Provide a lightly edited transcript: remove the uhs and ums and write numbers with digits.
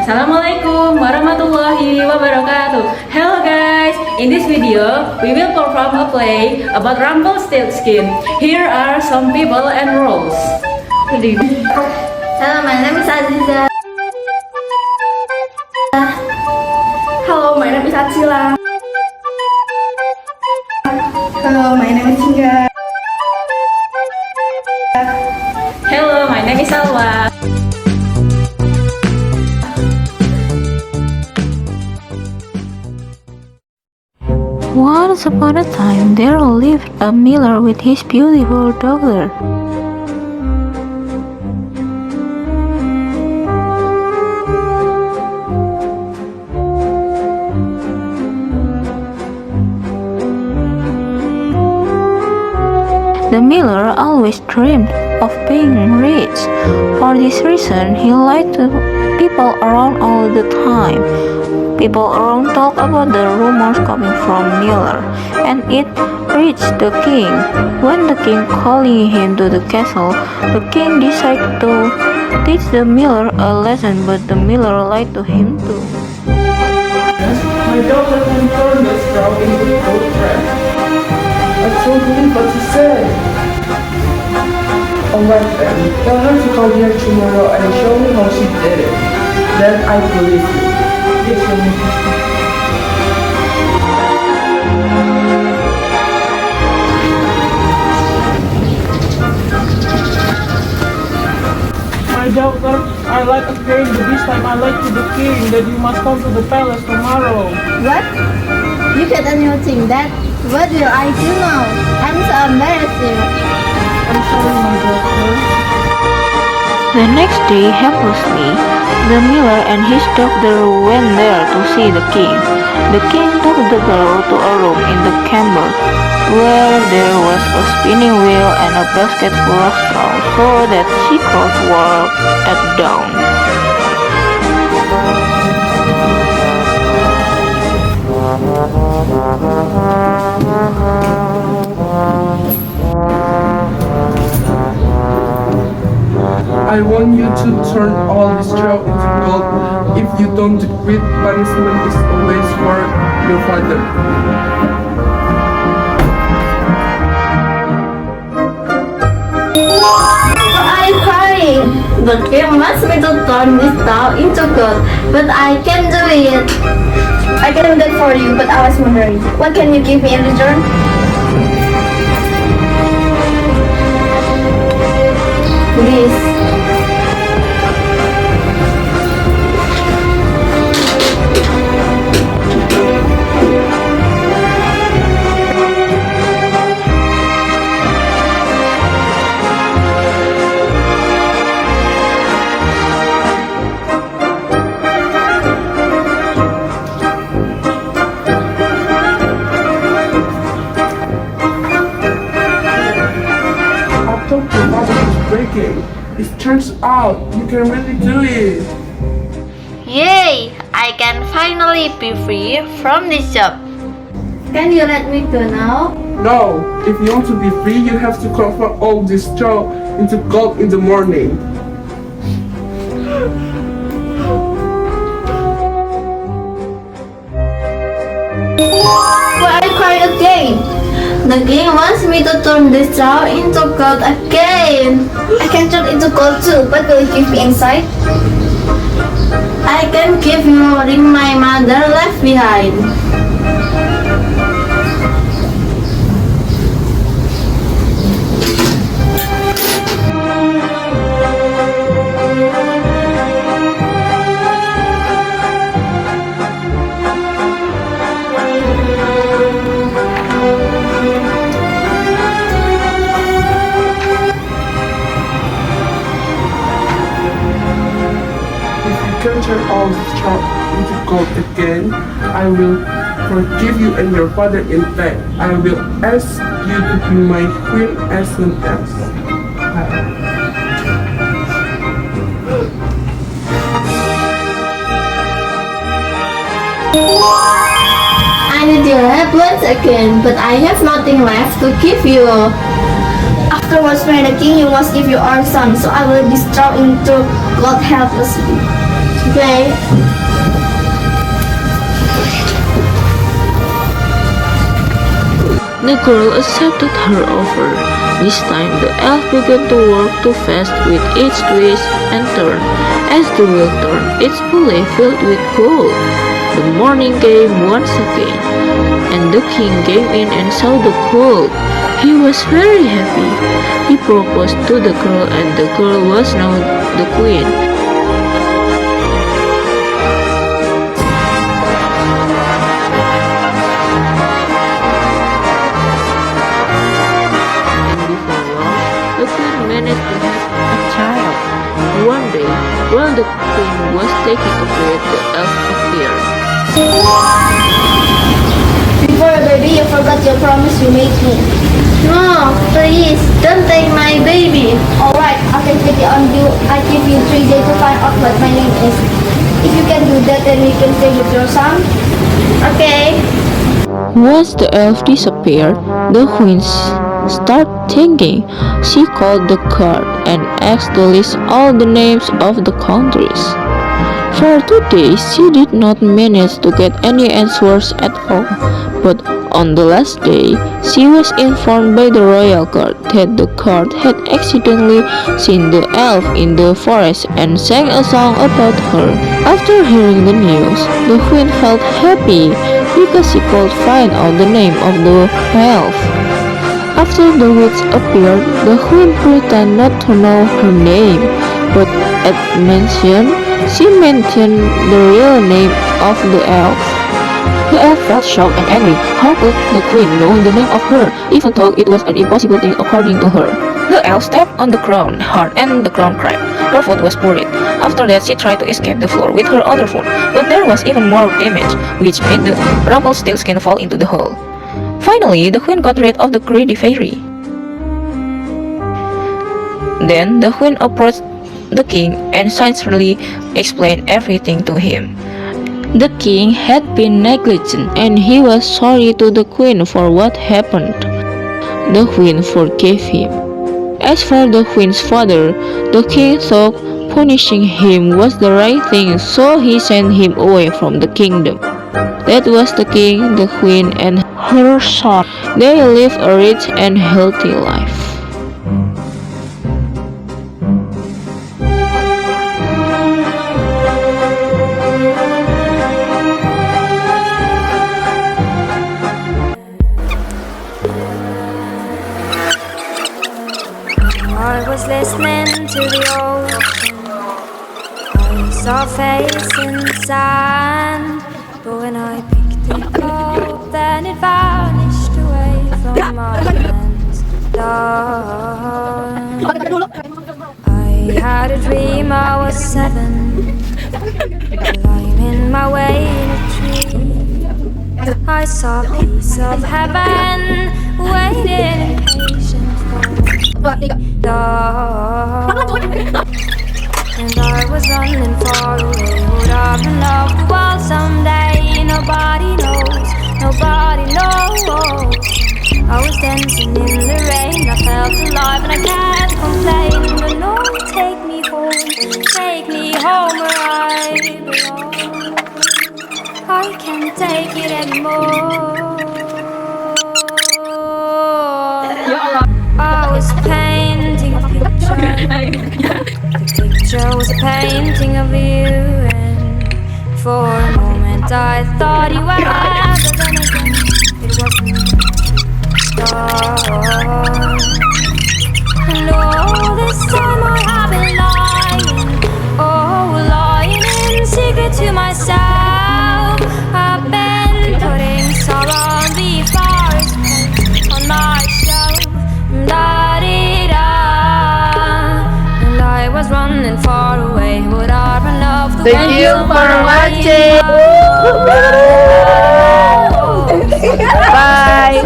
Assalamualaikum warahmatullahi wabarakatuh. Hello guys, in this video we will perform a play about Rumpelstiltskin. Here are some people and rules. Hello, my name is Aziza. Hello, my name is Atsila. Hello, my name is Hingga. Hello, my name is Salwa. Once upon a time, there lived a miller with his beautiful daughter. The miller always dreamed of being rich. For this reason, he lied to people around all the time. People around talk about the rumors coming from Miller, and it reached the king. When the king calling him to the castle, the king decided to teach the miller a lesson, but the miller lied to him too. My daughter can turn the straw into gold thread. I told him what to say. Alright then, tell her to come here tomorrow and show me how she did it. Then I believe you. Yes, my daughter, I like a game, but this time I like to the king that you must come to the palace tomorrow. What? You get a new thing that? What will I do now? I'm so embarrassing. I'm sorry, my daughter. The next day, helplessly, the miller and his daughter went there to see the king. The king took the girl to a room in the chamber, where there was a spinning wheel and a basket full of straw, so that she could work at dawn. I want you to turn all the straw into gold. If you don't, the great punishment is always for your father. I'm crying. The king wants me to turn this straw into gold, but I can't do it. I can do that for you, but I was wondering, what can you give me in return? Please. It turns out you can really do it. Yay! I can finally be free from this job. Can you let me go now? No, if you want to be free, you have to convert all this straw into gold in the morning. Why I cry again? The king wants me to turn this straw into gold again. I can turn into gold too, but will you give me inside? I can give you a ring my mother left behind. Can turn all this straw into gold again. I will forgive you and your father. In fact, I will ask you to be my queen as soon as. I need your help once again, but I have nothing left to give you. Afterwards, when the king, you must give your own son, so I will be thrown into God helplessly. play. The girl accepted her offer. This time the elf began to work too fast with each twist and turn. As the wheel turned, its pulley filled with gold. The morning came once again, and the king came in and saw the gold. He was very happy. He proposed to the girl, and the girl was now the queen. The queen managed to have a child. One day, while the queen was taking a breath, the elf appeared. Before a baby, you forgot your promise you made me. No, please, don't take my baby. Alright, I can pity on you. I give you 3 days to find out what my name is. If you can do that, then we can stay with your son. Okay. Once the elf disappeared, the queen started thinking. She called the guard and asked to list all the names of the countries. For 2 days, she did not manage to get any answers at all. But on the last day, she was informed by the royal guard that the guard had accidentally seen the elf in the forest and sang a song about her. After hearing the news, the queen felt happy because she could find out the name of the elf. After the witch appeared, the queen pretended not to know her name, but at mention, she mentioned the real name of the elf. The elf felt shocked and angry. How could the queen know the name of her, even though it was an impossible thing according to her? The elf stepped on the crown hard and the crown cracked. Her foot was buried. After that, she tried to escape the floor with her other foot, but there was even more damage, which made the Rumpelstiltskin fall into the hole. Finally, the queen got rid of the greedy fairy. Then the queen approached the king and sincerely explained everything to him. The king had been negligent and he was sorry to the queen for what happened. The queen forgave him. As for the queen's father, the king thought punishing him was the right thing, so he sent him away from the kingdom. That was the king, the queen, and her son. They lived a rich and healthy life. I was listening to the ocean. I saw a face in the sand, but when I picked it up, then it vanished away from my hands. Dawn. I had a dream I was 7, climbing my way in a tree. I saw a piece of heaven waiting impatient for me. And I was running far away. Would I run off the wall someday? Nobody knows, nobody knows. I was dancing in the rain. I felt alive and I can't complain. But no, take me home where I belong. I can't take it anymore. I was painting a picture. The picture was a painting of you, and for a moment I thought you were there, but then again it wasn't. And all this time I have been lying in secret to myself. I've been putting sorrow on the forest on my shelf. And I was running far away. Would I run off the Thank you for watching. Bye.